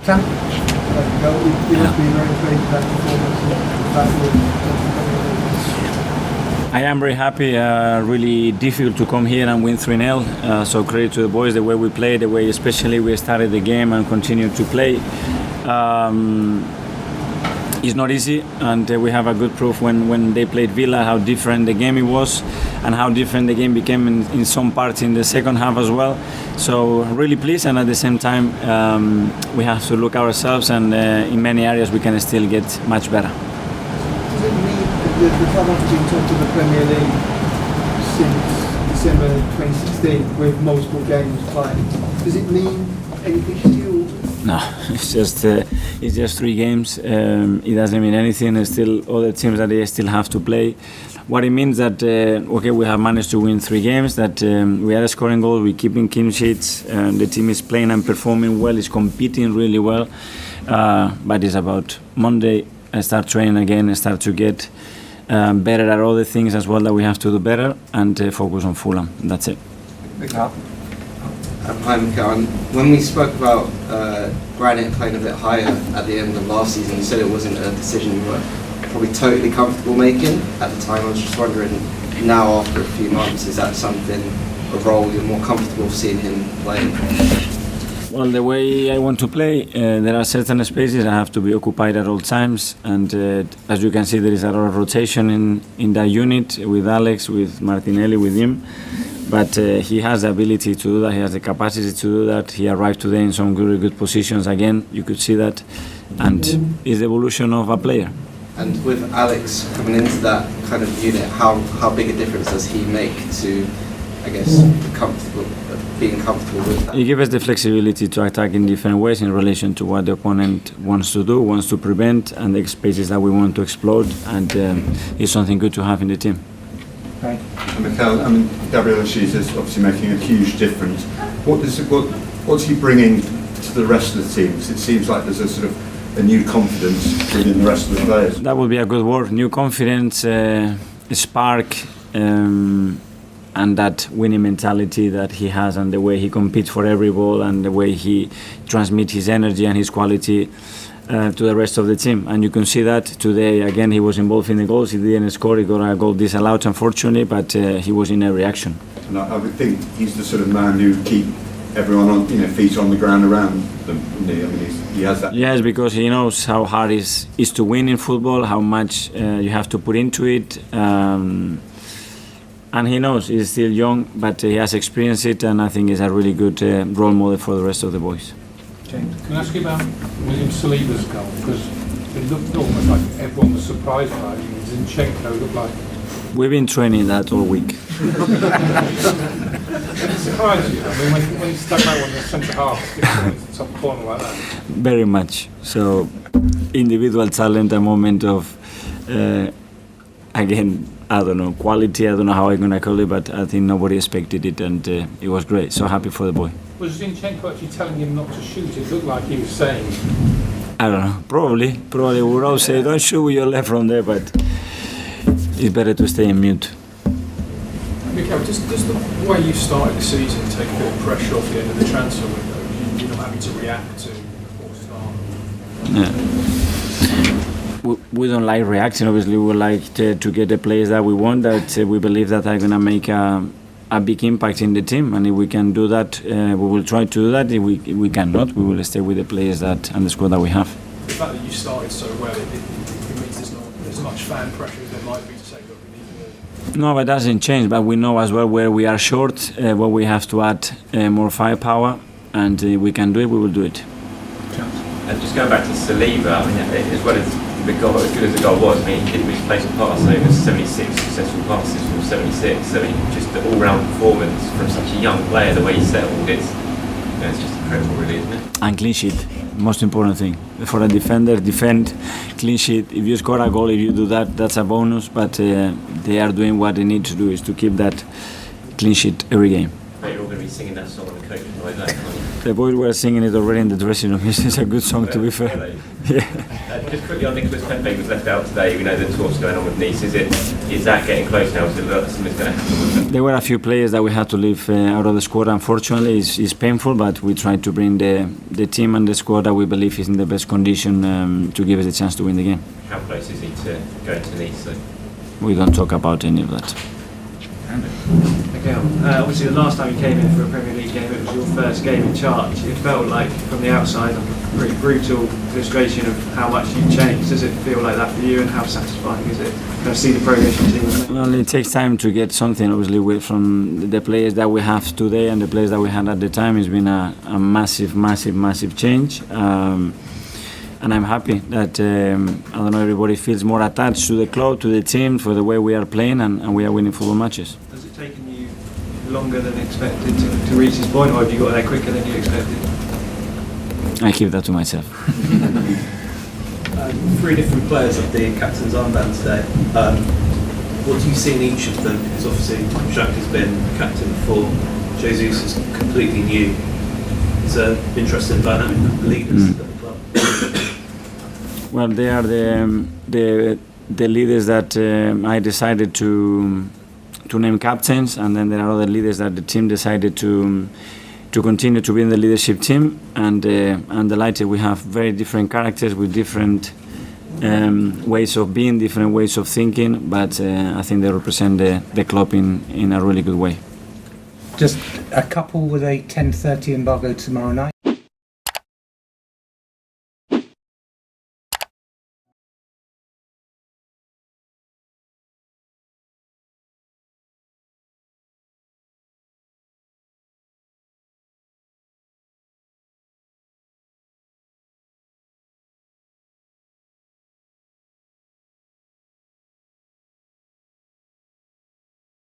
Chant, you must be very pleased with that performance and I am very happy. Really difficult to come here and win 3-0. So credit to the boys, the way we played, the way especially we started the game and continued to play. It's not easy, and we have a good proof when they played Villa how different the game it was and how different the game became in some parts in the second half as well. So really pleased, and at the same time we have to look ourselves, and in many areas we can still get much better. Does it mean the club has been top of the Premier League since December 2016 with multiple games played? Does it mean anything to you? No, it's just 3 games. It doesn't mean anything. There's still other teams that they still have to play. What it means that we have managed to win 3 games. That we are scoring goals, we're keeping clean sheets. The team is playing and performing well. It's competing really well. But it's about Monday. I start training again. I start to get better at all the things as well that we have to do better, and focus on Fulham. That's it. Hi Mikel, when we spoke about Granit playing a bit higher at the end of last season, you said it wasn't a decision you were probably totally comfortable making at the time. I was just wondering, now after a few months, is that something, a role you're more comfortable seeing him playing? Well, the way I want to play, there are certain spaces I have to be occupied at all times, and as you can see, there is a lot of rotation in that unit with Alex, with Martinelli, with him. But he has the ability to do that, he has the capacity to do that. He arrived today in some really good positions again, you could see that, and is the evolution of a player. And with Alex coming into that kind of unit, how big a difference does he make to, I guess, being comfortable with that? He gives us the flexibility to attack in different ways in relation to what the opponent wants to do, wants to prevent, and the spaces that we want to explode, and it's something good to have in the team. Right. Mikel, Gabriel Jesus is obviously making a huge difference. What's he bringing to the rest of the team? Because it seems like there's a sort of a new confidence within the rest of the players. That would be a good word. New confidence, spark, and that winning mentality that he has, and the way he competes for every ball, and the way he transmits his energy and his quality to the rest of the team. And you can see that today again. He was involved in the goals. He didn't score. He got a goal disallowed, unfortunately, but he was in every action. And I would think he's the sort of man who keep everyone on, feet on the ground around them. He has that. Yes, because he knows how hard it is to win in football, how much you have to put into it, and he knows he's still young, but he has experienced it, and I think he's a really good role model for the rest of the boys. Can I ask you about William Saliba's goal? Because it looked almost like everyone was surprised by it. Zinchenko looked like... We've been training that all week. Did it surprise you? When he stuck out on the centre half, the top corner like that? Very much. So, individual talent, a moment of, again, I don't know, quality, I don't know how I'm going to call it, but I think nobody expected it, and it was great. So happy for the boy. Was Zinchenko actually telling him not to shoot? It looked like he was saying... I don't know, probably we would all say, don't shoot with your left from there, but it's better to stay in mute. Mikel, does the way you started the season take a bit of pressure off the end of the transfer window? You're not having to react to before start? Yeah. We don't like reacting, obviously. We would like to get the players that we want, that we believe that are going to make a big impact in the team, and if we can do that, we will try to do that. If we cannot, we will stay with the players that and the squad that we have. The fact that you started so well, it means there's not as much fan pressure as there might be to say, look, we need more. No, but it doesn't change, but we know as well where we are short, where we have to add more firepower, and if we can do it, we will do it. And just going back to Saliba, as well as the goal, as good as the goal was, he didn't misplace a pass. So it was 76 successful passes from 76. So just the all-round performance from such a young player, the way he settled, it's just incredible, really, isn't it? And clean sheet, most important thing for a defender. Defend, clean sheet. If you score a goal, if you do that, that's a bonus. But they are doing what they need to do, is to keep that clean sheet every game. But you're all going to be singing that song on the coach like that, aren't you? The boys were singing it already in the dressing room. It's a good song, to be fair. Yeah. Just quickly on Nicholas Pepe was left out today. We know the talk's going on with Nice. Is that getting close now? Is it something's going to happen with them? There were a few players that we had to leave out of the squad. Unfortunately, it's painful, but we tried to bring the team and the squad that we believe is in the best condition to give us a chance to win the game. How close is he to going to Nice? So? We don't talk about any of that. Okay, obviously the last time you came in for a Premier League game, it was your first game in charge. It felt like, from the outside, a pretty brutal illustration of how much you've changed. Does it feel like that for you, and how satisfying is it to see the progress you've seen? Well, it takes time to get something, obviously, from the players that we have today and the players that we had at the time. It's been a massive change. And I'm happy that, I don't know, everybody feels more attached to the club, to the team, for the way we are playing, and we are winning football matches. Has it taken you longer than expected to reach this point, or have you got there quicker than you expected? I keep that to myself. 3 different players have the captain's armband today. What do you see in each of them? Because obviously Xhaka's been captain before, Jesus is completely new. It's an interesting dynamic of leaders at the club. Well, they are the leaders that I decided to name captains, and then there are other leaders that the team decided to continue to be in the leadership team. And I'm delighted. We have very different characters with different ways of being, different ways of thinking, but I think they represent the club in a really good way. Just a couple with a 10:30 embargo tomorrow night.